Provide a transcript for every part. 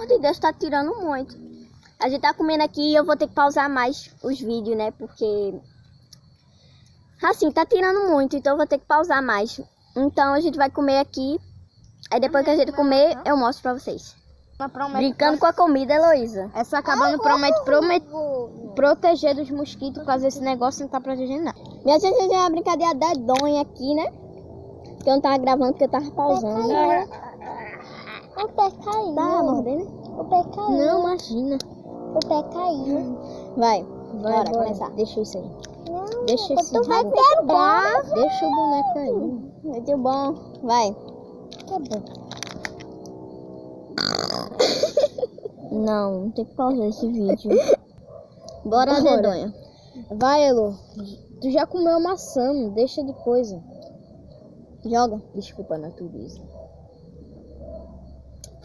amor de Deus, tá tirando muito. A gente tá comendo aqui e eu vou ter que pausar mais os vídeos, né? Porque... assim, tá tirando muito, então eu vou ter que pausar mais. Então a gente vai comer aqui. Aí depois que a gente comer, eu mostro pra vocês. Brincando com a comida, Heloísa. Essa cabana promete proteger dos mosquitos, caso esse negócio não tá protegendo nada. Minha gente, é uma brincadeira dedonha aqui, né? Que eu não tava gravando porque eu tava pausando. O pé caiu. Tá mordendo? O pé caiu. Não, imagina. O pé caiu. Vai, Bora começar. Deixa isso aí. Não, Deixa esse tu vai boneco. quebrar. Deixa o boneco aí. Muito bom. Vai. Não tem que pausar esse vídeo. Bora, dedonha. Vai, Elo. Tu já comeu maçã, não deixa de coisa. Joga. Desculpa, natureza.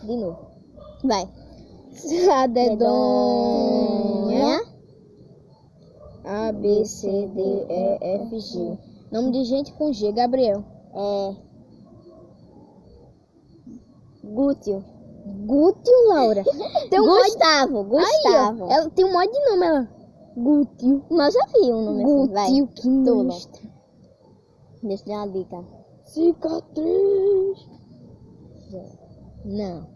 De novo. Vai. A dedonha. A, B, C, D, E, F, G. Nome de gente com G, Gabriel. Gútio. Gútio, Laura. Tem um Gustavo. Gustavo. Aí, ó, ela tem um monte de nome, ela. Gútio. Mas já vi um nome assim. Vai. Gútio, que monstro. Deixa eu dar uma dica. Cicatriz. Não.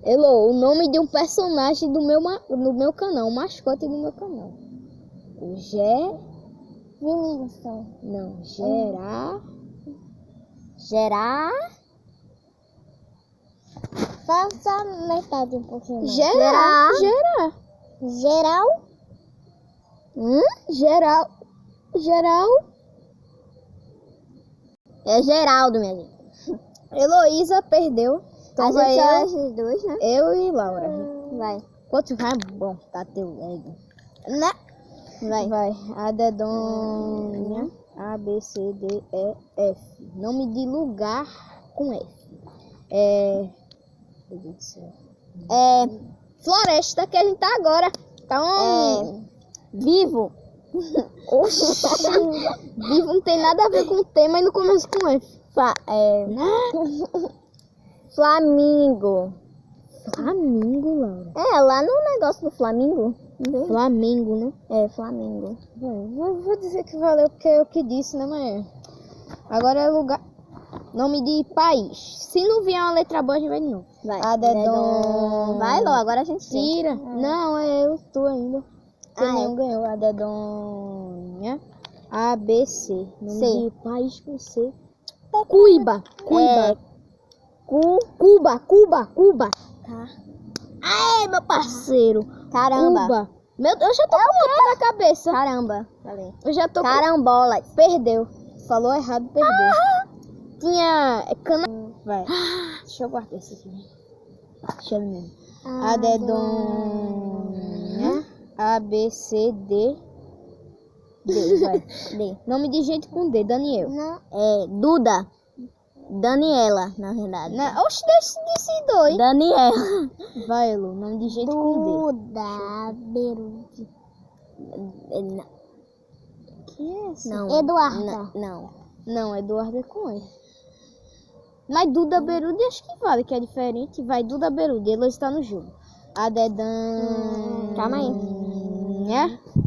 Elo, o nome de um personagem do meu canal, o mascote do meu canal. O Vinícius. Não, Gerar. Faça metade um pouquinho mais. Geral. Geral. Geral. É Geraldo, minha gente. Heloísa perdeu. Então A vai gente é eu, esses dois, né? eu e Laura. Vai. Quanto vai? Bom, tá teu ego. Né? Vai. A dedonha. A, B, C, D, E, F. Nome de lugar com F. Meu Deus do céu. Floresta que a gente tá agora. Então. Vivo. Oxi. Vivo não tem nada a ver com o tema e não começa com F. Flamingo. Flamingo, Laura. Lá no negócio do Flamingo. Entendeu? Flamengo, né? Flamingo. Vou dizer que valeu porque é o que disse, né, mãe? Agora é lugar. Nome de país. Se não vier uma letra boa, a gente vai de novo. Vai. A dedonha. Vai logo, agora a gente Tira. Não, é eu, tu ainda. Porque Ah, não ganhou. A dedonha. A, B, C. Nome C. de país com C. Cuiba. Cuba. Tá. Ai, meu parceiro. Caramba. Cuba. Meu Deus, eu já tô com outro na cabeça. Caramba. Falei. Eu já tô Carambola. Perdeu. Falou errado, perdeu. Tinha cana... Vai. Deixa eu guardar isso aqui. Deixa eu ver. A dedonha. A, B, C, D. D, vai. D. Nome de gente com D, Daniel. Não. Duda. Daniela, na verdade. Não, oxe, desse dois. Daniela. Vai, Lu. Nome de gente com Duda. Beruti. Que é esse? Não. Eduarda. Não. Não, Eduardo é com E. Mas Duda Berude acho que vale, que é diferente. Vai, Duda Berude, ela está no jogo. A dedão. Calma aí.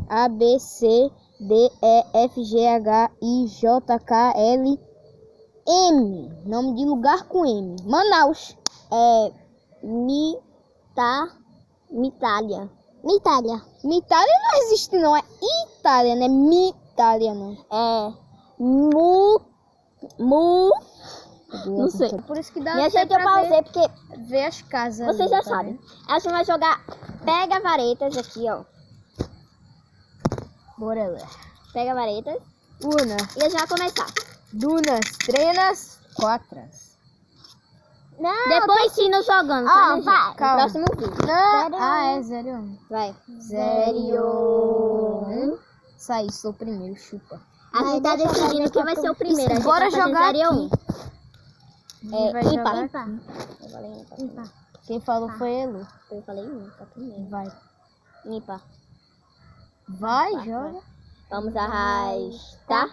A, B, C, D, E, F, G, H, I, J, K, L, M. Nome de lugar com M. Manaus. Mitália. Mitália. Mitália não existe, não. É Itália, não é Mitália, não. Não sei. Por isso que dá Minha gente, eu pausei porque ver as casas. vocês já sabem. A gente vai jogar pega varetas aqui, ó. Bora lá. Pega varetas. Una, E a gente vai começar. dunas, trenas, quatras. Não. Depois ensino jogando, tá? Ó, né, vai. gente? No Calma. próximo vídeo. É 0-1. Vai. 0-1. Sai, sou o primeiro, chupa. A gente tá decidindo quem vai ser o primeiro. A gente Bora vai fazer jogar 0 aqui. Vai ímpar. jogar Ímpar. aqui. Eu falei ímpar. Quem falou foi ele. Eu falei ímpar primeiro. Vai. Ímpar. Vai, Vai, joga. Vamos arrastar.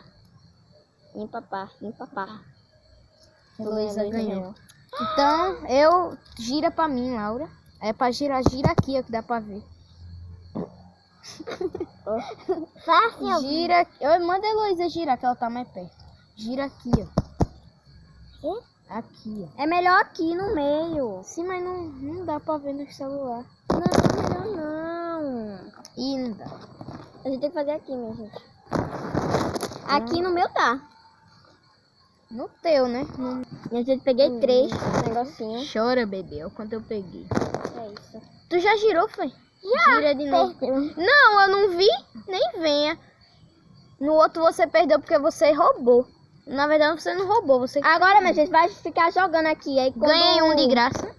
Ímpar, par. Ímpar, par. Heloísa ganhou. Então, eu... Gira pra mim, Laura. É pra girar, gira aqui, ó, que dá pra ver. Fácil. Gira... Manda a Heloísa girar, que ela tá mais perto. Gira aqui, ó. Aqui, ó. É melhor aqui no meio. Sim, mas não dá pra ver no celular. Não, melhor não. Ih, não dá. A gente tem que fazer aqui, minha gente. Aqui no meu tá. No teu, né? Minha gente, peguei 3 negocinhos. Chora, bebê. Olha quanto eu peguei. É isso. Tu já girou, foi? Gira de novo. Não, eu não vi. Nem venha. No outro você perdeu porque você roubou. Na verdade, você não roubou. Você Agora, minha gente, vai ficar jogando aqui. Aí, quando ganhei um de graça.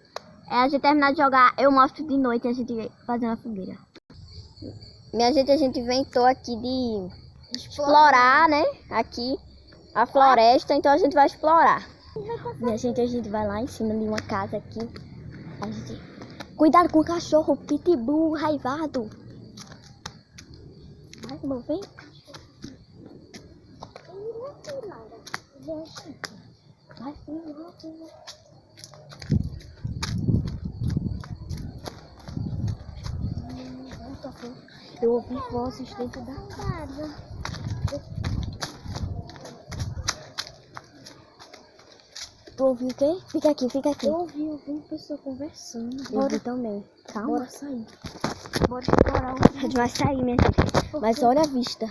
a gente terminar de jogar, eu mostro de noite e a gente vai fazer uma fogueira. Minha gente, a gente inventou aqui de explorar, né? Aqui a floresta, então a gente vai explorar. Minha gente, a gente vai lá em cima de uma casa aqui. A gente... Cuidado com o cachorro, pitbull raivado. Vai, amor, vem. Vai, filho. Eu ouvi vozes dentro da casa. Tu ouviu o quê? Fica aqui, fica aqui. Eu ouvi uma pessoa conversando. Eu ouvi também. Calma. Bora sair. Bora explorar o... A gente vai sair, minha gente. Mas olha a vista.